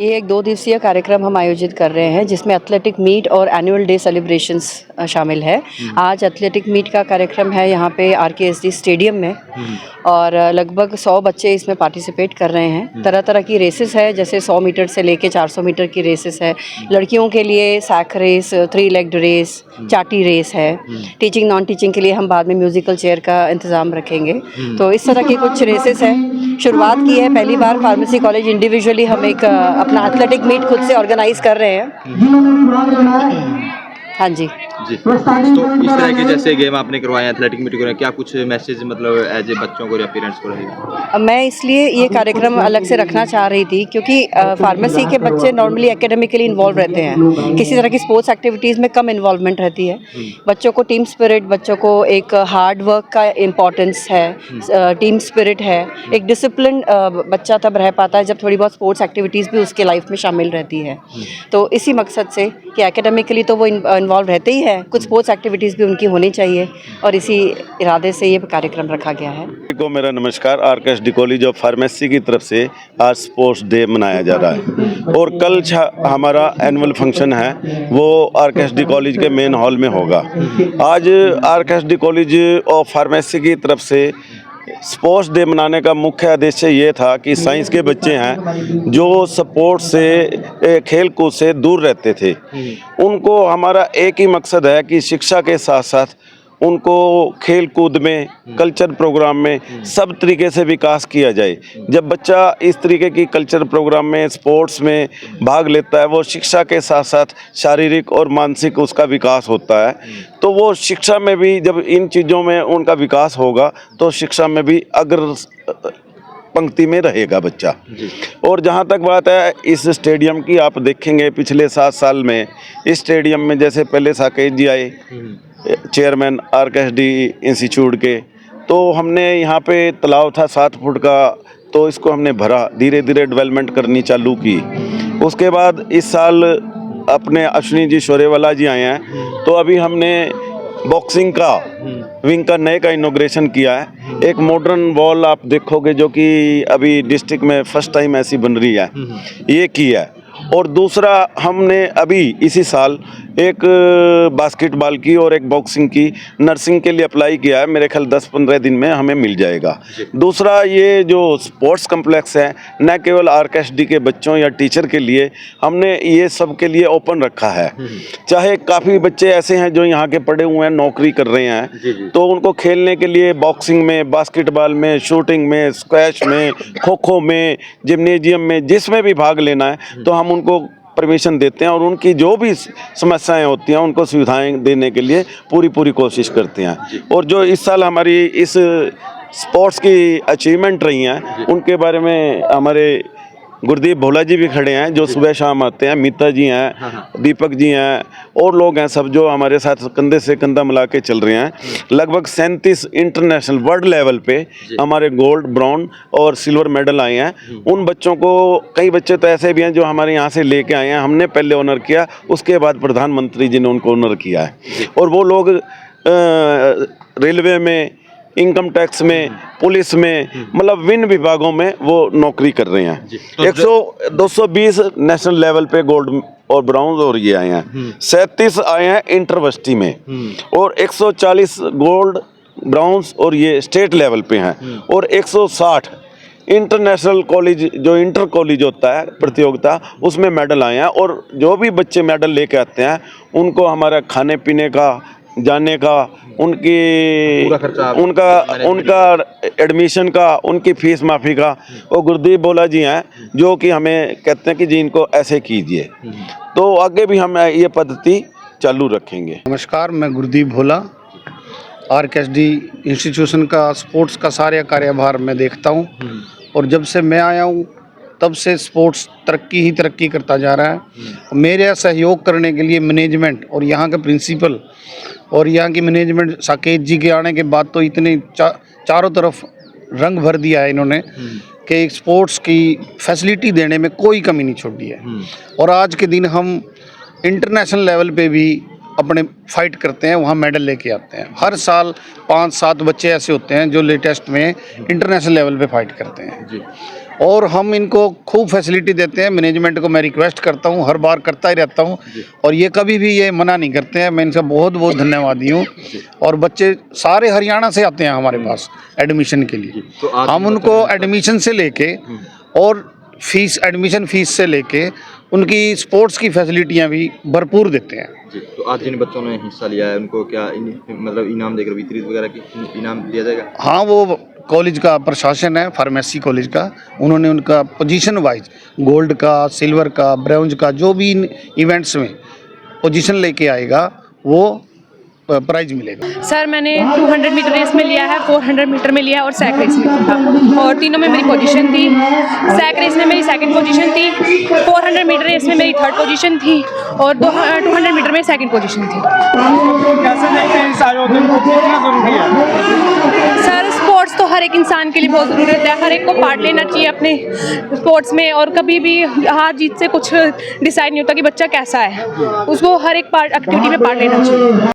ये एक 2 दिवसीय कार्यक्रम हम आयोजित कर रहे हैं जिसमें एथलेटिक मीट और एनुअल डे सेलिब्रेशंस शामिल है। आज एथलेटिक मीट का कार्यक्रम है यहाँ पे RKSD स्टेडियम में और लगभग 100 बच्चे इसमें पार्टिसिपेट कर रहे हैं। तरह तरह की रेसेस है, जैसे 100 मीटर से लेके 400 मीटर की रेसेस है। लड़कियों के लिए सैक रेस, 3 लेग्ड रेस, चाटी रेस है। टीचिंग नॉन टीचिंग के लिए हम बाद में म्यूजिकल चेयर का इंतज़ाम रखेंगे। तो इस तरह की कुछ रेसेस है। शुरुआत की है, पहली बार फार्मेसी कॉलेज इंडिविजुअली हम एक अपना एथलेटिक मीट खुद से ऑर्गेनाइज कर रहे हैं। हाँ जी जी। तो इस तरह के जैसे गेम आपने करवाए, एथलेटिक मीट करवाए, क्या कुछ मैसेज मतलब एज ए बच्चों को या पेरेंट्स को रहेगा? मैं इसलिए ये कार्यक्रम अलग से रखना चाह रही थी क्योंकि फार्मेसी के बच्चे नॉर्मली एकेडमिकली इन्वॉल्व रहते हैं, किसी तरह की स्पोर्ट्स एक्टिविटीज़ में कम इन्वॉल्वमेंट रहती है। बच्चों को टीम स्पिरिट, बच्चों को एक हार्ड वर्क का इम्पोर्टेंस है, टीम स्पिरिट है, एक डिसिप्लिन बच्चा तब रह पाता है जब थोड़ी बहुत स्पोर्ट्स एक्टिविटीज़ भी उसके लाइफ में शामिल रहती है। तो इसी मकसद से कि एकेडमिकली तो वो इन्वॉल्व रहते ही है, कुछ स्पोर्ट्स एक्टिविटीज़ भी उनकी होनी चाहिए और इसी इरादे से ये कार्यक्रम रखा गया है। को मेरा नमस्कार। RKSD कॉलेज ऑफ फार्मेसी की तरफ से आज स्पोर्ट्स डे मनाया जा रहा है और कल हमारा एनुअल फंक्शन है वो RKSD कॉलेज के मेन हॉल में होगा। आज RKSD कॉलेज ऑफ फार्मेसी की तरफ से स्पोर्ट्स डे मनाने का मुख्य उद्देश्य ये था कि साइंस के बच्चे हैं जो स्पोर्ट्स से, खेल कूद से दूर रहते थे, उनको हमारा एक ही मकसद है कि शिक्षा के साथ साथ उनको खेल कूद में, कल्चर प्रोग्राम में सब तरीके से विकास किया जाए। जब बच्चा इस तरीके की कल्चर प्रोग्राम में, स्पोर्ट्स में भाग लेता है, वो शिक्षा के साथ साथ शारीरिक और मानसिक उसका विकास होता है। तो वो शिक्षा में भी जब इन चीज़ों में उनका विकास होगा तो शिक्षा में भी अग्र पंक्ति में रहेगा बच्चा। और जहाँ तक बात है इस स्टेडियम की, आप देखेंगे पिछले 7 साल में इस स्टेडियम में जैसे पहले साकेत जी आए, चेयरमैन RKSD इंस्टीट्यूट के, तो हमने यहाँ पे तालाब था 7 फुट का, तो इसको हमने भरा, धीरे धीरे डेवलपमेंट करनी चालू की। उसके बाद इस साल अपने अश्विनी जी शोरेवाला जी आए हैं, तो अभी हमने बॉक्सिंग का विंग का नए का इनॉग्रेशन किया है। एक मॉडर्न वॉल आप देखोगे जो कि अभी डिस्ट्रिक्ट में फर्स्ट टाइम ऐसी बन रही है, ये की है। और दूसरा हमने अभी इसी साल एक बास्केटबॉल की और एक बॉक्सिंग की नर्सिंग के लिए अप्लाई किया है। मेरे ख्याल 10-15 दिन में हमें मिल जाएगा। दूसरा, ये जो स्पोर्ट्स कम्प्लेक्स है न केवल RKSD के बच्चों या टीचर के लिए, हमने ये सब के लिए ओपन रखा है। चाहे काफ़ी बच्चे ऐसे हैं जो यहाँ के पढ़े हुए हैं, नौकरी कर रहे हैं, तो उनको खेलने के लिए बॉक्सिंग में, बास्केटबॉल में, शूटिंग में, स्क्वैश में, खो खो में, जिम्नेजियम में, जिसमें भी भाग लेना है तो हम उनको परमिशन देते हैं और उनकी जो भी समस्याएं होती हैं उनको सुविधाएं देने के लिए पूरी कोशिश करते हैं। और जो इस साल हमारी इस स्पोर्ट्स की अचीवमेंट रही हैं उनके बारे में हमारे गुरदीप भोला जी भी खड़े हैं जो सुबह शाम आते हैं, मीता जी हैं, दीपक जी हैं और लोग हैं सब जो हमारे साथ कंधे से कंधा मिला के चल रहे हैं। लगभग 37 इंटरनेशनल वर्ल्ड लेवल पे हमारे गोल्ड, ब्राउन और सिल्वर मेडल आए हैं। उन बच्चों को, कई बच्चे तो ऐसे भी हैं जो हमारे यहाँ से लेके आए हैं, हमने पहले ऑनर किया, उसके बाद प्रधानमंत्री जी ने उनको ऑनर किया है। और वो लोग रेलवे में, इनकम टैक्स में, पुलिस में, मतलब विभिन्न विभागों में वो नौकरी कर रहे हैं। 220 नेशनल लेवल पे गोल्ड और ब्राउन और ये आए हैं, 37 आए हैं इंटरवर्सिटी में और 140 गोल्ड, ब्राउन्स और ये स्टेट लेवल पे हैं और 160 इंटरनेशनल कॉलेज, जो इंटर कॉलेज होता है प्रतियोगिता, उसमें मेडल आए हैं। और जो भी बच्चे मेडल लेके आते हैं उनको हमारा खाने पीने का, जाने का, उनका एडमिशन का, उनकी फीस माफ़ी का, वो गुरदीप भोला जी हैं जो कि हमें कहते हैं कि जी इनको ऐसे कीजिए। तो आगे भी हम ये पद्धति चालू रखेंगे। नमस्कार, मैं गुरदीप भोला, RKSD इंस्टीट्यूशन का स्पोर्ट्स का सारा कार्यभार मैं देखता हूँ और जब से मैं आया हूँ तब से स्पोर्ट्स तरक्की करता जा रहा है। मेरे सहयोग करने के लिए मैनेजमेंट और यहाँ के प्रिंसिपल और यहाँ की मैनेजमेंट, साकेत जी के आने के बाद तो इतने चारों तरफ रंग भर दिया है इन्होंने कि स्पोर्ट्स की फैसिलिटी देने में कोई कमी नहीं छोड़ी है। और आज के दिन हम इंटरनेशनल लेवल पे भी अपने फाइट करते हैं, वहाँ मेडल लेके आते हैं। हर साल 5-7 बच्चे ऐसे होते हैं जो लेटेस्ट में इंटरनेशनल लेवल पे फाइट करते हैं। और हम इनको खूब फैसिलिटी देते हैं। मैनेजमेंट को मैं रिक्वेस्ट करता हूँ, हर बार करता ही रहता हूँ, और ये कभी भी ये मना नहीं करते हैं। मैं इनका बहुत बहुत धन्यवादी हूँ। और बच्चे सारे हरियाणा से आते हैं हमारे पास एडमिशन के लिए। तो आज हम उनको एडमिशन से लेके और फीस, एडमिशन फीस से लेके उनकी स्पोर्ट्स की फैसिलिटियाँ भी भरपूर देते हैं। जी, तो आज जिन बच्चों ने हिस्सा लिया है उनको क्या मतलब इनाम देकर वितरित वगैरह की इनाम दिया जाएगा? हाँ, वो कॉलेज का प्रशासन है, फार्मेसी कॉलेज का, उन्होंने उनका पोजीशन वाइज गोल्ड का, सिल्वर का, ब्रॉन्ज का, जो भी इन इवेंट्स में पोजीशन लेके आएगा वो प्राइज मिलेगा। सर मैंने 200 मीटर रेस में लिया है, 400 मीटर में लिया है और सैक रेस में था, और तीनों में मेरी पोजीशन थी। सैक रेस में मेरी सेकंड पोजीशन थी, 400 मीटर रेस में मेरी थर्ड पोजीशन थी, और 200 मीटर में सेकंड पोजीशन थी। कैसे देखते हैं इस आयोजन को, कितना जरूरी है? सर स्पोर्ट्स तो हर एक इंसान के लिए बहुत ज़रूरत है, हर एक को पार्ट लेना चाहिए अपने स्पोर्ट्स में, और कभी भी हार जीत से कुछ डिसाइड नहीं होता कि बच्चा कैसा है, उसको हर एक पार्ट एक्टिविटी में पार्ट लेना चाहिए।